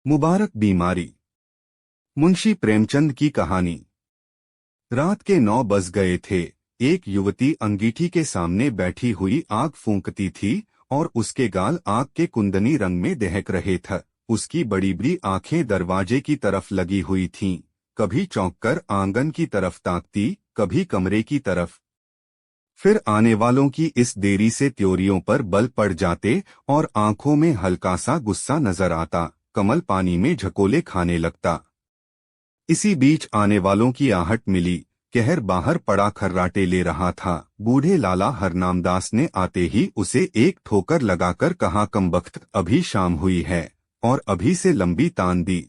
मुबारक बीमारी। मुंशी प्रेमचंद की कहानी। रात के 9 बज गए थे। एक युवती अंगीठी के सामने बैठी हुई आग फूंकती थी और उसके गाल आग के कुंदनी रंग में दहक रहे थे। उसकी बड़ी बड़ी आंखें दरवाजे की तरफ लगी हुई थीं। कभी चौंककर आंगन की तरफ ताकती, कभी कमरे की तरफ। फिर आने वालों की इस देरी से त्योरियों पर बल पड़ जाते और आंखों में हल्का सा गुस्सा नजर आता। कमल पानी में झकोले खाने लगता। इसी बीच आने वालों की आहट मिली। कहर बाहर पड़ा खर्राटे ले रहा था। बूढ़े लाला हरनामदास ने आते ही उसे एक ठोकर लगाकर कहा, कमबख्त, अभी शाम हुई है और अभी से लंबी तान दी।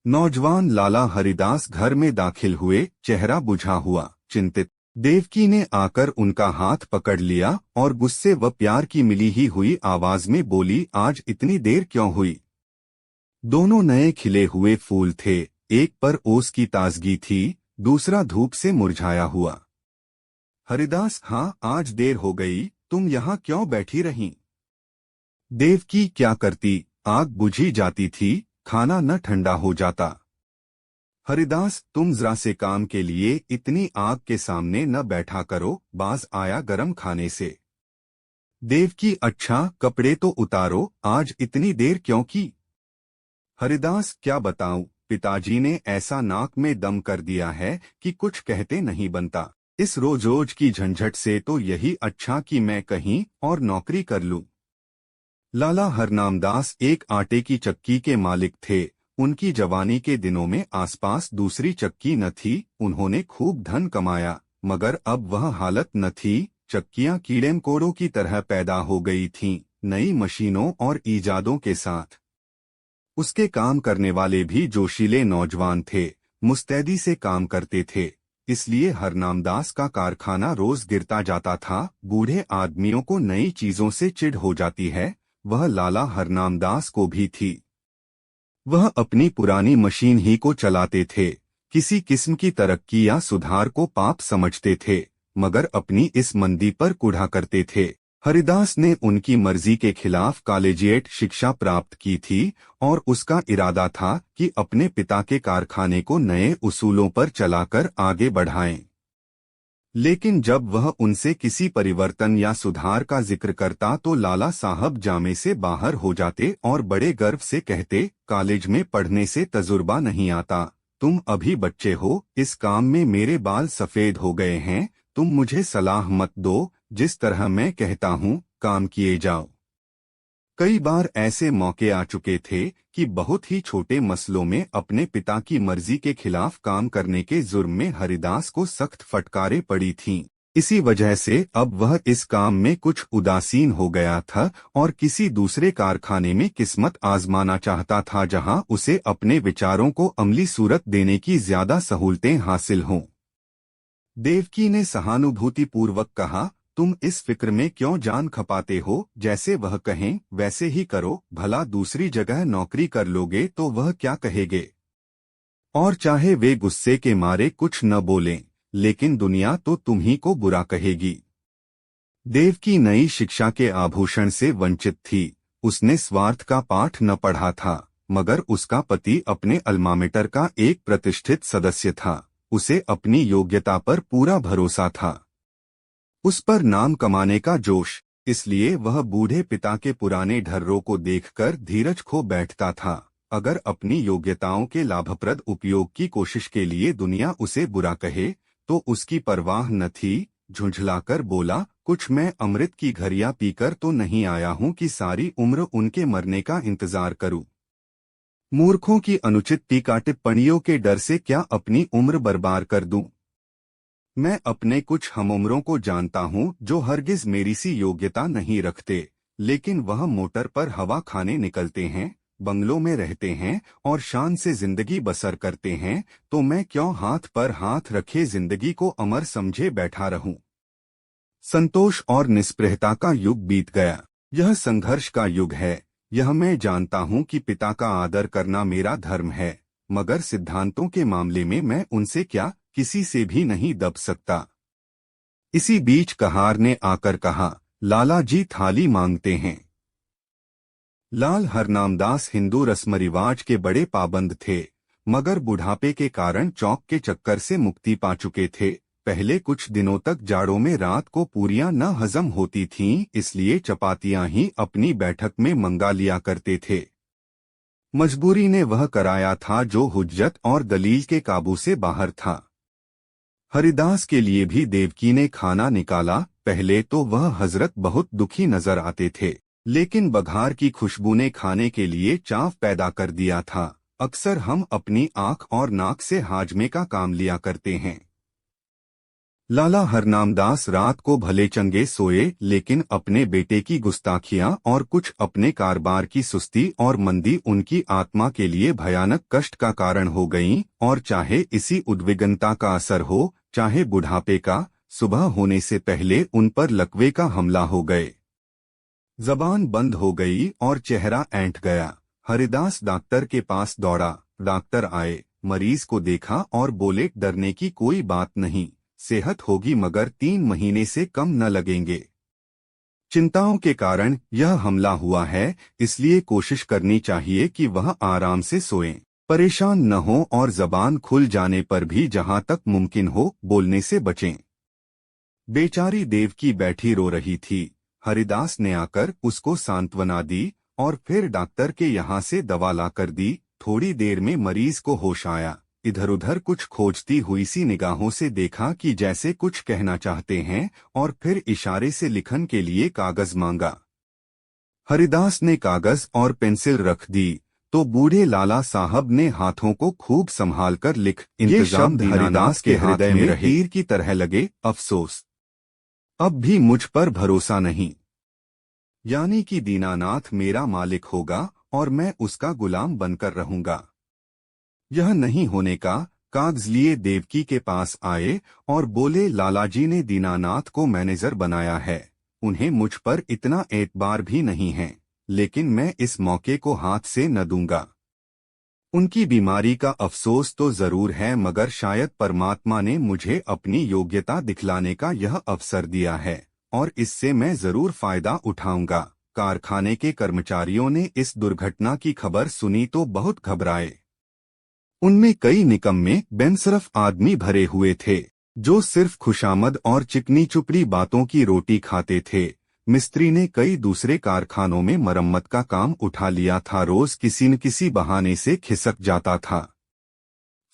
नौजवान लाला हरिदास घर में दाखिल हुए, चेहरा बुझा हुआ, चिंतित। देवकी ने आकर उनका हाथ पकड़ लिया और गुस्से व प्यार की मिली ही हुई आवाज में बोली, आज इतनी देर क्यों हुई? दोनों नए खिले हुए फूल थे। एक पर ओस की ताजगी थी, दूसरा धूप से मुरझाया हुआ। हरिदास, हाँ, आज देर हो गई। तुम यहाँ क्यों बैठी रहीं? देवकी, क्या करती, आग बुझी जाती थी, खाना न ठंडा हो जाता। हरिदास, तुम जरा से काम के लिए इतनी आग के सामने न बैठा करो, बाज आया गरम खाने से। देवकी, अच्छा, कपड़े तो उतारो, आज इतनी देर क्यों की? हरिदास, क्या बताऊं, पिताजी ने ऐसा नाक में दम कर दिया है कि कुछ कहते नहीं बनता। इस रोज रोज की झंझट से तो यही अच्छा कि मैं कहीं और नौकरी कर लूं। लाला हरनामदास एक आटे की चक्की के मालिक थे। उनकी जवानी के दिनों में आसपास दूसरी चक्की न थी। उन्होंने खूब धन कमाया, मगर अब वह हालत न थी। चक्कियां कीड़े मकोड़ों की तरह पैदा हो गई थीं, नई मशीनों और ईजादों के साथ। उसके काम करने वाले भी जोशीले नौजवान थे, मुस्तैदी से काम करते थे। इसलिए हरनामदास का कारखाना रोज गिरता जाता था। बूढ़े आदमियों को नई चीजों से चिढ़ हो जाती है, वह लाला हरनामदास को भी थी। वह अपनी पुरानी मशीन ही को चलाते थे। किसी किस्म की तरक्की या सुधार को पाप समझते थे, मगर अपनी इस मंदी पर कुढ़ा करते थे। हरिदास ने उनकी मर्जी के खिलाफ कॉलेजिएट शिक्षा प्राप्त की थी और उसका इरादा था कि अपने पिता के कारखाने को नए उसूलों पर चलाकर आगे बढ़ाएं। लेकिन जब वह उनसे किसी परिवर्तन या सुधार का जिक्र करता तो लाला साहब जामे से बाहर हो जाते और बड़े गर्व से कहते, कॉलेज में पढ़ने से तजुर्बा नहीं आता, तुम अभी बच्चे हो, इस काम में मेरे बाल सफेद हो गए हैं, तुम मुझे सलाह मत दो, जिस तरह मैं कहता हूँ काम किए जाओ। कई बार ऐसे मौके आ चुके थे कि बहुत ही छोटे मसलों में अपने पिता की मर्जी के खिलाफ काम करने के जुर्म में हरिदास को सख्त फटकारें पड़ी थीं। इसी वजह से अब वह इस काम में कुछ उदासीन हो गया था और किसी दूसरे कारखाने में किस्मत आजमाना चाहता था, जहां उसे अपने विचारों को अमली सूरत देने की ज्यादा सहूलतें हासिल हों। देवकी ने सहानुभूतिपूर्वक कहा, तुम इस फिक्र में क्यों जान खपाते हो? जैसे वह कहें वैसे ही करो, भला दूसरी जगह नौकरी कर लोगे तो वह क्या कहेंगे? और चाहे वे गुस्से के मारे कुछ न बोलें, लेकिन दुनिया तो तुम्ही को बुरा कहेगी। देवकी नई शिक्षा के आभूषण से वंचित थी। उसने स्वार्थ का पाठ न पढ़ा था, मगर उसका पति अपने अल्मामेटर का एक प्रतिष्ठित सदस्य था। उसे अपनी योग्यता पर पूरा भरोसा था। उस पर नाम कमाने का जोश, इसलिए वह बूढ़े पिता के पुराने ढर्रों को देखकर धीरज खो बैठता था। अगर अपनी योग्यताओं के लाभप्रद उपयोग की कोशिश के लिए दुनिया उसे बुरा कहे तो उसकी परवाह न थी। झुंझलाकर बोला, कुछ मैं अमृत की घड़ियां पीकर तो नहीं आया हूं कि सारी उम्र उनके मरने का इंतजार करूं। मूर्खों की अनुचित टीका टिप्पणियों के डर से क्या अपनी उम्र बर्बाद कर दूं? मैं अपने कुछ हमउम्रों को जानता हूं जो हरगिज मेरी सी योग्यता नहीं रखते, लेकिन वह मोटर पर हवा खाने निकलते हैं, बंगलों में रहते हैं और शान से जिंदगी बसर करते हैं, तो मैं क्यों हाथ पर हाथ रखे जिंदगी को अमर समझे बैठा रहूं? संतोष और निस्पृहता का युग बीत गया। यह संघर्ष का युग है। यह मैं जानता हूं कि पिता का आदर करना मेरा धर्म है, मगर सिद्धांतों के मामले में मैं उनसे क्या, किसी से भी नहीं दब सकता। इसी बीच कहार ने आकर कहा, लाला जी थाली मांगते हैं। लाल हरनामदास हिंदू रस्म रिवाज के बड़े पाबंद थे, मगर बुढ़ापे के कारण चौक के चक्कर से मुक्ति पा चुके थे। पहले कुछ दिनों तक जाड़ों में रात को पूरियां न हजम होती थीं, इसलिए चपातियां ही अपनी बैठक में मंगा लिया करते थे। मजबूरी ने वह कराया था जो हुज्जत और दलील के काबू से बाहर था। हरिदास के लिए भी देवकी ने खाना निकाला। पहले तो वह हजरत बहुत दुखी नजर आते थे, लेकिन बघार की खुशबू ने खाने के लिए चाव पैदा कर दिया था। अक्सर हम अपनी आंख और नाक से हाजमे का काम लिया करते हैं। लाला हरनामदास रात को भले चंगे सोए, लेकिन अपने बेटे की गुस्ताखियां और कुछ अपने कारोबार की सुस्ती और मंदी उनकी आत्मा के लिए भयानक कष्ट का कारण हो गईं। और चाहे इसी उद्विग्नता का असर हो, चाहे बुढ़ापे का, सुबह होने से पहले उन पर लकवे का हमला हो गए। जबान बंद हो गई और चेहरा ऐंठ गया। हरिदास डॉक्टर के पास दौड़ा। डॉक्टर आए, मरीज को देखा और बोले, डरने की कोई बात नहीं, सेहत होगी, मगर 3 महीने से कम न लगेंगे। चिंताओं के कारण यह हमला हुआ है, इसलिए कोशिश करनी चाहिए कि वह आराम से सोएं, परेशान न हो और जबान खुल जाने पर भी जहां तक मुमकिन हो बोलने से बचें। बेचारी देवकी बैठी रो रही थी। हरिदास ने आकर उसको सांत्वना दी और फिर डॉक्टर के यहाँ से दवा लाकर दी। थोड़ी देर में मरीज को होश आया। इधर उधर कुछ खोजती हुई सी निगाहों से देखा कि जैसे कुछ कहना चाहते हैं, और फिर इशारे से लिखन के लिए कागज मांगा। हरिदास ने कागज और पेंसिल रख दी तो बूढ़े लाला साहब ने हाथों को खूब संभालकर लिख। ये शब्द हरिदास के हृदय में तीर की तरह लगे। अफसोस, अब भी मुझ पर भरोसा नहीं, यानी कि दीनानाथ मेरा मालिक होगा और मैं उसका गुलाम बनकर रहूंगा। यह नहीं होने का। कागज लिए देवकी के पास आए और बोले, लालाजी ने दीनानाथ को मैनेजर बनाया है। उन्हें मुझ पर इतना एतबार भी नहीं है, लेकिन मैं इस मौके को हाथ से न दूंगा। उनकी बीमारी का अफसोस तो जरूर है, मगर शायद परमात्मा ने मुझे अपनी योग्यता दिखलाने का यह अवसर दिया है और इससे मैं जरूर फायदा उठाऊंगा। कारखाने के कर्मचारियों ने इस दुर्घटना की खबर सुनी तो बहुत घबराए। उनमें कई निकम्मे बेनसरफ आदमी भरे हुए थे, जो सिर्फ खुशामद और चिकनी चुपड़ी बातों की रोटी खाते थे। मिस्त्री ने कई दूसरे कारखानों में मरम्मत का काम उठा लिया था, रोज किसी न किसी बहाने से खिसक जाता था।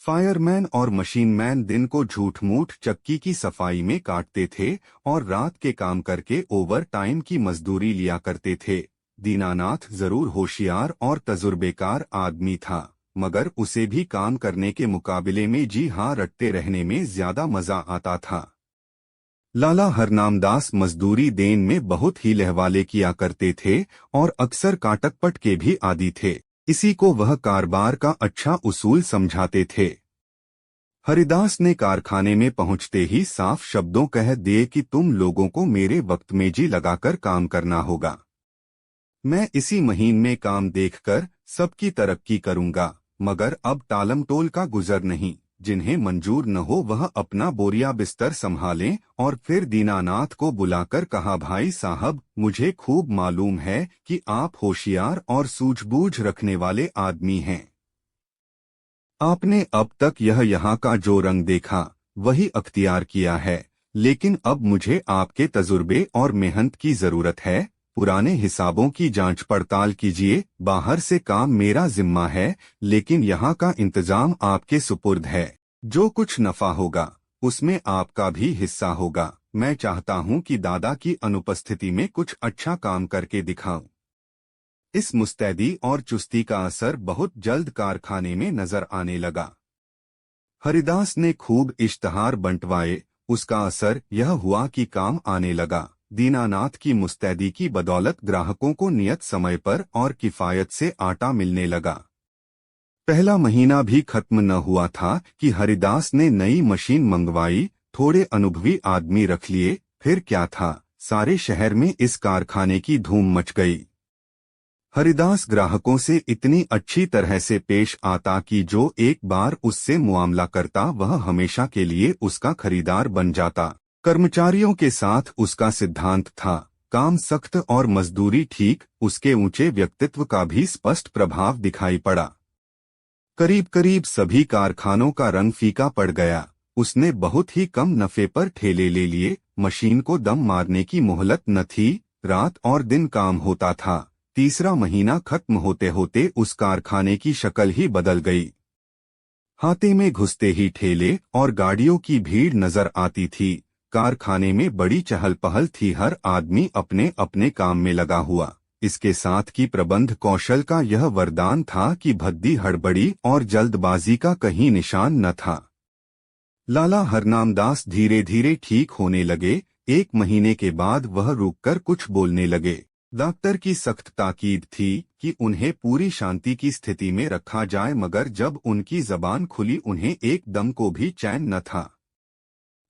फायरमैन और मशीनमैन दिन को झूठ मूठ चक्की की सफाई में काटते थे और रात के काम करके ओवर टाइम की मजदूरी लिया करते थे। दीनानाथ जरूर होशियार और तजुर्बेकार आदमी था, मगर उसे भी काम करने के मुकाबले में जी हाँ रटते रहने में ज्यादा मजा आता था। लाला हरनामदास मजदूरी देन में बहुत ही लहवाले किया करते थे और अक्सर काटकपट के भी आदी थे। इसी को वह कारोबार का अच्छा उसूल समझाते थे। हरिदास ने कारखाने में पहुंचते ही साफ शब्दों कह दिए कि तुम लोगों को मेरे वक्त में जी लगाकर काम करना होगा। मैं इसी महीन में काम देखकर सबकी तरक्की करूंगा, मगर अब टालमटोल का गुजर नहीं। जिन्हें मंजूर न हो वह अपना बोरिया बिस्तर संभालें। और फिर दीनानाथ को बुलाकर कहा, भाई साहब, मुझे खूब मालूम है कि आप होशियार और सूझबूझ रखने वाले आदमी हैं। आपने अब तक यहाँ का जो रंग देखा वही अख्तियार किया है, लेकिन अब मुझे आपके तजुर्बे और मेहनत की जरूरत है। पुराने हिसाबों की जांच पड़ताल कीजिए। बाहर से काम मेरा जिम्मा है, लेकिन यहाँ का इंतजाम आपके सुपुर्द है। जो कुछ नफा होगा उसमें आपका भी हिस्सा होगा। मैं चाहता हूँ कि दादा की अनुपस्थिति में कुछ अच्छा काम करके दिखाऊं। इस मुस्तैदी और चुस्ती का असर बहुत जल्द कारखाने में नजर आने लगा। हरिदास ने खूब इश्तहार बंटवाए। उसका असर यह हुआ कि काम आने लगा। दीनानाथ की मुस्तैदी की बदौलत ग्राहकों को नियत समय पर और किफायत से आटा मिलने लगा। पहला महीना भी खत्म न हुआ था कि हरिदास ने नई मशीन मंगवाई, थोड़े अनुभवी आदमी रख लिए। फिर क्या था, सारे शहर में इस कारखाने की धूम मच गई। हरिदास ग्राहकों से इतनी अच्छी तरह से पेश आता कि जो एक बार उससे मुआमला करता वह हमेशा के लिए उसका खरीदार बन जाता। कर्मचारियों के साथ उसका सिद्धांत था, काम सख्त और मजदूरी ठीक, उसके ऊंचे व्यक्तित्व का भी स्पष्ट प्रभाव दिखाई पड़ा। करीब करीब सभी कारखानों का रंग फीका पड़ गया। उसने बहुत ही कम नफे पर ठेले ले लिए। मशीन को दम मारने की मोहलत न थी। रात और दिन काम होता था। तीसरा महीना खत्म होते होते उस कारखाने की शक्ल ही बदल गई। हाथे में घुसते ही ठेले और गाड़ियों की भीड़ नजर आती थी। कारखाने में बड़ी चहल पहल थी, हर आदमी अपने अपने काम में लगा हुआ। इसके साथ की प्रबंध कौशल का यह वरदान था कि भद्दी हड़बड़ी और जल्दबाजी का कहीं निशान न था। लाला हरनामदास धीरे धीरे ठीक होने लगे। 1 महीने के बाद वह रुककर कुछ बोलने लगे। डॉक्टर की सख्त ताकीद थी कि उन्हें पूरी शांति की स्थिति में रखा जाए, मगर जब उनकी जबान खुली उन्हें एक दम को भी चैन न था।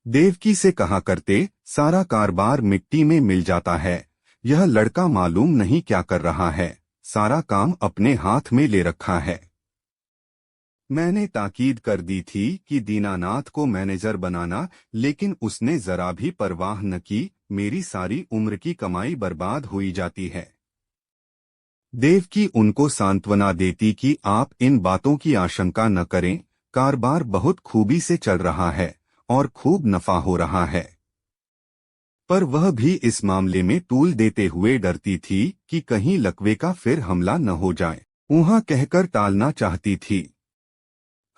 देवकी से कहा करते, सारा कारोबार मिट्टी में मिल जाता है। यह लड़का मालूम नहीं क्या कर रहा है, सारा काम अपने हाथ में ले रखा है। मैंने ताकीद कर दी थी कि दीनानाथ को मैनेजर बनाना, लेकिन उसने जरा भी परवाह न की। मेरी सारी उम्र की कमाई बर्बाद हुई जाती है। देवकी उनको सांत्वना देती कि आप इन बातों की आशंका न करें, कारोबार बहुत खूबी से चल रहा है और खूब नफा हो रहा है। पर वह भी इस मामले में तूल देते हुए डरती थी कि कहीं लकवे का फिर हमला न हो जाए। वहां कहकर टालना चाहती थी।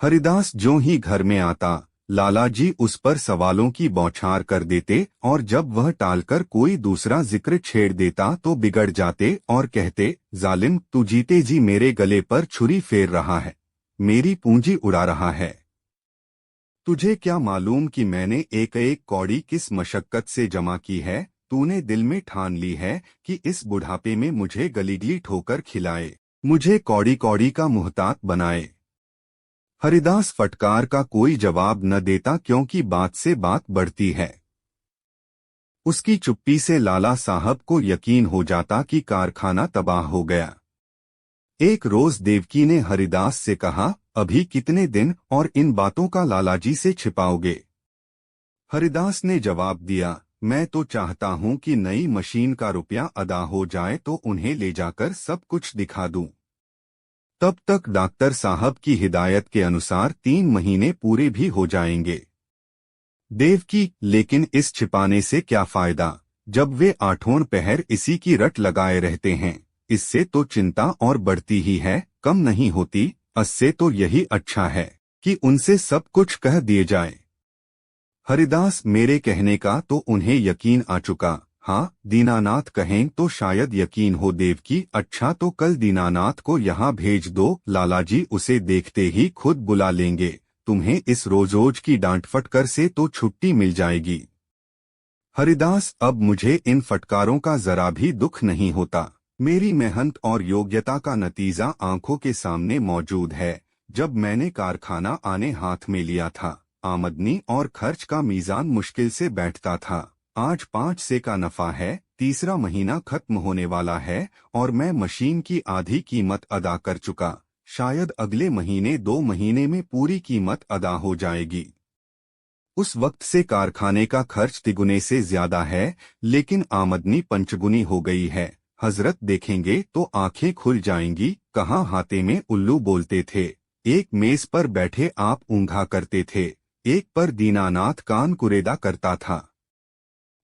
हरिदास जो ही घर में आता, लालाजी उस पर सवालों की बौछार कर देते, और जब वह टालकर कोई दूसरा जिक्र छेड़ देता तो बिगड़ जाते और कहते, जालिम, तू जीते जी मेरे गले पर छुरी फेर रहा है, मेरी पूंजी उड़ा रहा है। तुझे क्या मालूम कि मैंने एक एक कौड़ी किस मशक्कत से जमा की है। तूने दिल में ठान ली है कि इस बुढ़ापे में मुझे गलीगली ठोकर खिलाए, मुझे कौड़ी कौड़ी का मुहताज बनाए। हरिदास फटकार का कोई जवाब न देता, क्योंकि बात से बात बढ़ती है। उसकी चुप्पी से लाला साहब को यकीन हो जाता कि कारखाना तबाह हो गया। एक रोज देवकी ने हरिदास से कहा, अभी कितने दिन और इन बातों का लालाजी से छिपाओगे। हरिदास ने जवाब दिया, मैं तो चाहता हूं कि नई मशीन का रुपया अदा हो जाए तो उन्हें ले जाकर सब कुछ दिखा दूं। तब तक डॉक्टर साहब की हिदायत के अनुसार 3 महीने पूरे भी हो जाएंगे। देवकी, लेकिन इस छिपाने से क्या फायदा, जब वे आठों पहर इसी की रट लगाए रहते हैं। इससे तो चिंता और बढ़ती ही है, कम नहीं होती। इससे तो यही अच्छा है कि उनसे सब कुछ कह दिए जाए। हरिदास, मेरे कहने का तो उन्हें यकीन आ चुका। हाँ, दीनानाथ कहें तो शायद यकीन हो। देवकी, अच्छा तो कल दीनानाथ को यहाँ भेज दो, लालाजी उसे देखते ही खुद बुला लेंगे। तुम्हें इस रोज रोज की डांट फटकार से तो छुट्टी मिल जाएगी। हरिदास, अब मुझे इन फटकारों का जरा भी दुख नहीं होता। मेरी मेहनत और योग्यता का नतीजा आंखों के सामने मौजूद है। जब मैंने कारखाना आने हाथ में लिया था, आमदनी और खर्च का मीजान मुश्किल से बैठता था। आज 5 से का नफा है, तीसरा महीना खत्म होने वाला है और मैं मशीन की आधी कीमत अदा कर चुका। शायद अगले महीने 2 महीने में पूरी कीमत अदा हो जाएगी। उस वक्त से कारखाने का खर्च तिगुने से ज्यादा है, लेकिन आमदनी पंचगुनी हो गई है। हजरत देखेंगे तो आंखें खुल जाएंगी। कहाँ हाथे में उल्लू बोलते थे। एक मेज पर बैठे आप ऊंघा करते थे, एक पर दीनानाथ कान कुरेदा करता था।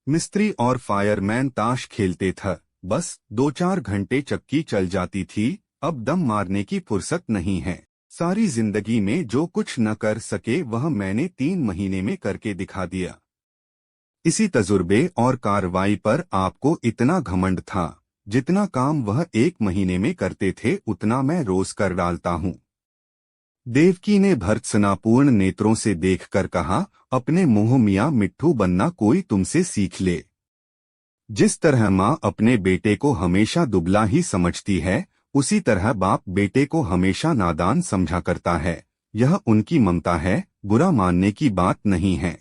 मिस्त्री और फायरमैन ताश खेलते थे। बस 2-4 घंटे चक्की चल जाती थी। अब दम मारने की फुर्सत नहीं है। सारी जिंदगी में जो कुछ न कर सके वह मैंने 3 महीने में करके दिखा दिया। इसी तजुर्बे और कार्रवाई पर आपको इतना घमंड था। जितना काम वह 1 महीने में करते थे उतना मैं रोज कर डालता हूँ। देवकी ने भर्त्सनापूर्ण नेत्रों से देखकर कहा, अपने मुंह मियाँ मिट्ठू बनना कोई तुमसे सीख ले। जिस तरह माँ अपने बेटे को हमेशा दुबला ही समझती है, उसी तरह बाप बेटे को हमेशा नादान समझा करता है। यह उनकी ममता है, बुरा मानने की बात नहीं है।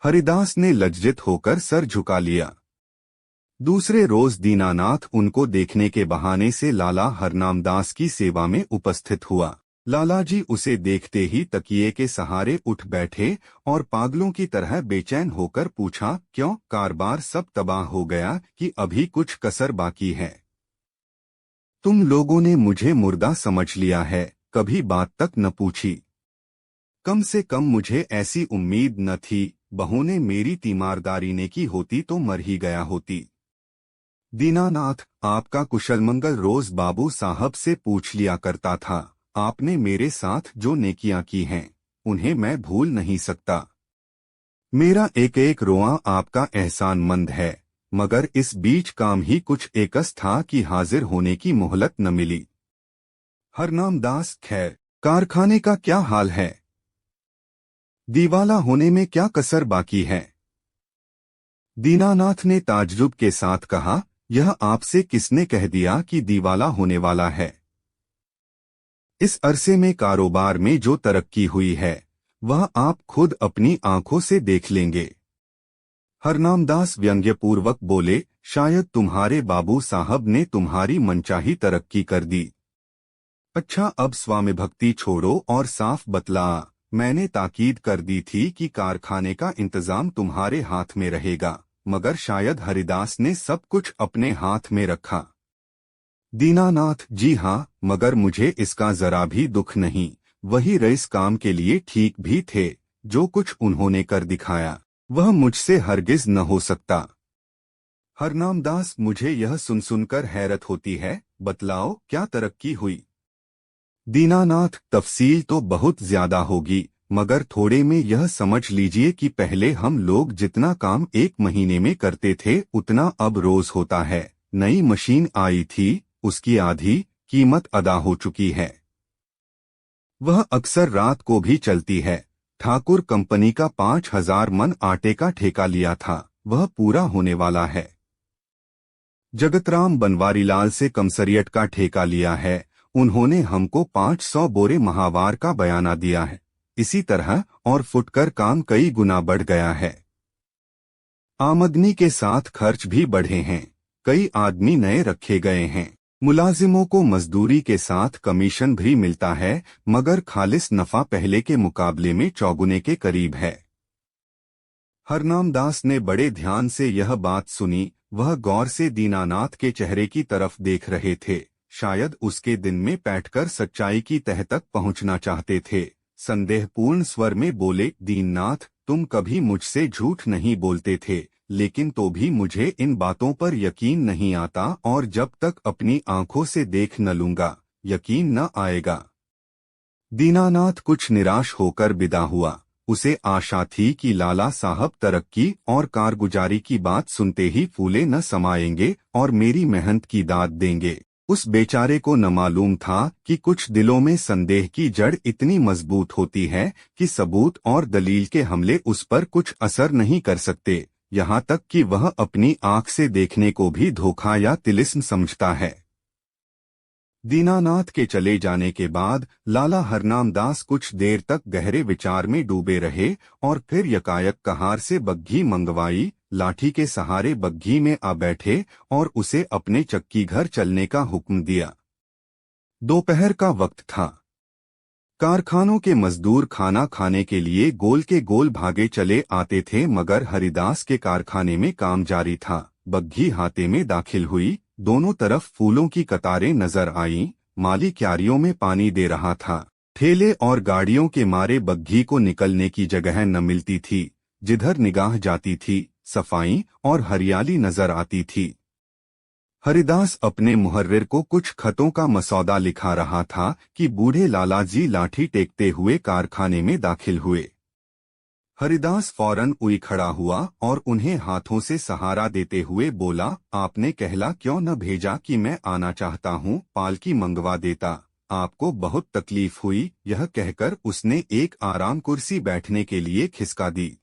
हरिदास ने लज्जित होकर सर झुका लिया। दूसरे रोज दीनानाथ उनको देखने के बहाने से लाला हरनामदास की सेवा में उपस्थित हुआ। लालाजी उसे देखते ही तकिए के सहारे उठ बैठे और पागलों की तरह बेचैन होकर पूछा, क्यों, कारोबार सब तबाह हो गया कि अभी कुछ कसर बाकी है? तुम लोगों ने मुझे मुर्दा समझ लिया है, कभी बात तक न पूछी। कम से कम मुझे ऐसी उम्मीद न थी। बहू ने मेरी तीमारदारी ने की होती तो मर ही गया होती। दीनानाथ, आपका कुशलमंगल रोज बाबू साहब से पूछ लिया करता था। आपने मेरे साथ जो नेकियां की हैं, उन्हें मैं भूल नहीं सकता। मेरा एक एक रोआ आपका एहसानमंद है, मगर इस बीच काम ही कुछ एकस था कि हाजिर होने की मोहलत न मिली। हरनाम दास, खैर, कारखाने का क्या हाल है? दीवाला होने में क्या कसर बाकी है? दीनानाथ ने ताज्जुब के साथ कहा, यह आपसे किसने कह दिया कि दीवाला होने वाला है? इस अरसे में कारोबार में जो तरक्की हुई है, वह आप खुद अपनी आंखों से देख लेंगे। हरनामदास व्यंग्यपूर्वक बोले, शायद तुम्हारे बाबू साहब ने तुम्हारी मनचाही तरक्की कर दी। अच्छा, अब स्वामी भक्ति छोड़ो और साफ बतला। मैंने ताकीद कर दी थी कि कारखाने का इंतजाम तुम्हारे हाथ में रहेगा, मगर शायद हरिदास ने सब कुछ अपने हाथ में रखा। दीनानाथ, जी हाँ, मगर मुझे इसका जरा भी दुख नहीं। वही रईस काम के लिए ठीक भी थे। जो कुछ उन्होंने कर दिखाया, वह मुझसे हरगिज न हो सकता। हरनामदास, मुझे यह सुन सुनकर हैरत होती है। बतलाओ, क्या तरक्की हुई? दीनानाथ, तफसील तो बहुत ज्यादा होगी, मगर थोड़े में यह समझ लीजिए कि पहले हम लोग जितना काम एक महीने में करते थे, उतना अब रोज होता है। नई मशीन आई थी, उसकी आधी कीमत अदा हो चुकी है। वह अक्सर रात को भी चलती है। ठाकुर कंपनी का 5,000 मन आटे का ठेका लिया था, वह पूरा होने वाला है। जगतराम बनवारीलाल से कमसरियट का ठेका लिया है, उन्होंने हमको 500 बोरे माहवार का बयाना दिया है। इसी तरह और फुटकर काम कई गुना बढ़ गया है। आमदनी के साथ खर्च भी बढ़े हैं। कई आदमी नए रखे गए हैं। मुलाजिमों को मजदूरी के साथ कमीशन भी मिलता है, मगर खालिस नफा पहले के मुकाबले में चौगुने के करीब है। हरनामदास ने बड़े ध्यान से यह बात सुनी। वह गौर से दीनानाथ के चेहरे की तरफ देख रहे थे। शायद उसके दिन में बैठकर सच्चाई की तह तक पहुंचना चाहते थे। संदेहपूर्ण स्वर में बोले, दीननाथ, तुम कभी मुझसे झूठ नहीं बोलते थे, लेकिन तो भी मुझे इन बातों पर यकीन नहीं आता, और जब तक अपनी आंखों से देख न लूंगा, यकीन न आएगा। दीनानाथ कुछ निराश होकर विदा हुआ। उसे आशा थी कि लाला साहब तरक्की और कारगुजारी की बात सुनते ही फूले न समाएंगे और मेरी मेहनत की दाद देंगे। उस बेचारे को न मालूम था कि कुछ दिलों में संदेह की जड़ इतनी मजबूत होती है कि सबूत और दलील के हमले उस पर कुछ असर नहीं कर सकते, यहाँ तक कि वह अपनी आंख से देखने को भी धोखा या तिलिस्म समझता है। दीनानाथ के चले जाने के बाद लाला हरनामदास कुछ देर तक गहरे विचार में डूबे रहे और फिर यकायक कहार से बग्घी मंगवाई, लाठी के सहारे बग्घी में आ बैठे और उसे अपने चक्की घर चलने का हुक्म दिया। दोपहर का वक्त था। कारखानों के मजदूर खाना खाने के लिए गोल के गोल भागे चले आते थे, मगर हरिदास के कारखाने में काम जारी था। बग्घी हाथे में दाखिल हुई। दोनों तरफ फूलों की कतारें नजर आईं। माली क्यारियों में पानी दे रहा था। ठेले और गाड़ियों के मारे बग्घी को निकलने की जगह न मिलती थी। जिधर निगाह जाती थी, सफाई और हरियाली नजर आती थी। हरिदास अपने मुहर्रिर को कुछ खतों का मसौदा लिखा रहा था कि बूढ़े लालाजी लाठी टेकते हुए कारखाने में दाखिल हुए। हरिदास फौरन उई खड़ा हुआ और उन्हें हाथों से सहारा देते हुए बोला, आपने कहला क्यों न भेजा कि मैं आना चाहता हूँ, पालकी मंगवा देता, आपको बहुत तकलीफ हुई। यह कहकर उसने एक आराम कुर्सी बैठने के लिए खिसका दी।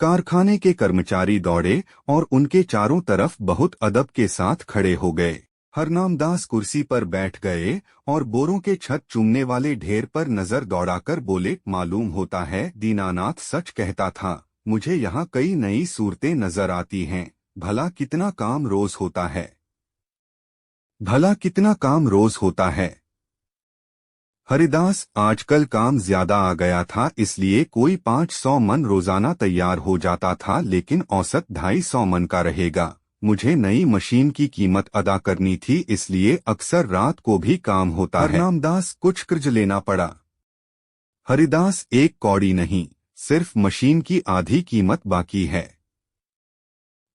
कारखाने के कर्मचारी दौड़े और उनके चारों तरफ बहुत अदब के साथ खड़े हो गए। हरनामदास कुर्सी पर बैठ गए और बोरों के छत चूमने वाले ढेर पर नजर दौड़ाकर बोले, मालूम होता है दीनानाथ सच कहता था। मुझे यहाँ कई नई सूरतें नजर आती हैं। भला कितना काम रोज होता है। भला कितना काम रोज होता है। हरिदास, आजकल काम ज्यादा आ गया था, इसलिए कोई 500 मन रोजाना तैयार हो जाता था, लेकिन औसत 250 मन का रहेगा। मुझे नई मशीन की कीमत अदा करनी थी, इसलिए अक्सर रात को भी काम होता है। हरनामदास, कुछ कर्ज लेना पड़ा। हरिदास, एक कौड़ी नहीं, सिर्फ मशीन की आधी कीमत बाकी है।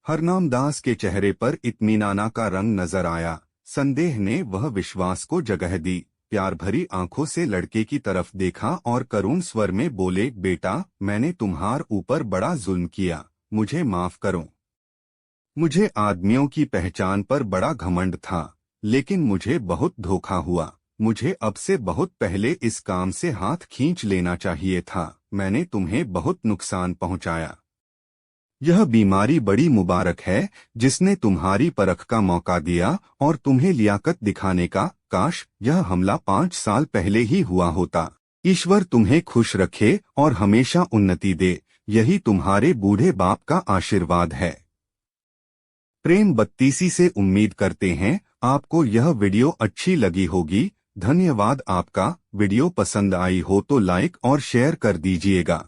हरनामदास के चेहरे पर इत्मीनाना का रंग नजर आया। संदेह ने वह विश्वास को जगह दी। प्यार भरी आंखों से लड़के की तरफ देखा और करुण स्वर में बोले, बेटा, मैंने तुम्हार ऊपर बड़ा जुल्म किया, मुझे माफ करो। मुझे आदमियों की पहचान पर बड़ा घमंड था, लेकिन मुझे बहुत धोखा हुआ। मुझे अब से बहुत पहले इस काम से हाथ खींच लेना चाहिए था। मैंने तुम्हें बहुत नुकसान पहुंचाया। यह बीमारी बड़ी मुबारक है, जिसने तुम्हारी परख का मौका दिया और तुम्हें लियाकत दिखाने का। काश यह हमला 5 साल पहले ही हुआ होता। ईश्वर तुम्हें खुश रखे और हमेशा उन्नति दे, यही तुम्हारे बूढ़े बाप का आशीर्वाद है। प्रेम बत्तीसी से उम्मीद करते हैं आपको यह वीडियो अच्छी लगी होगी। धन्यवाद आपका। वीडियो पसंद आई हो तो लाइक और शेयर कर दीजिएगा।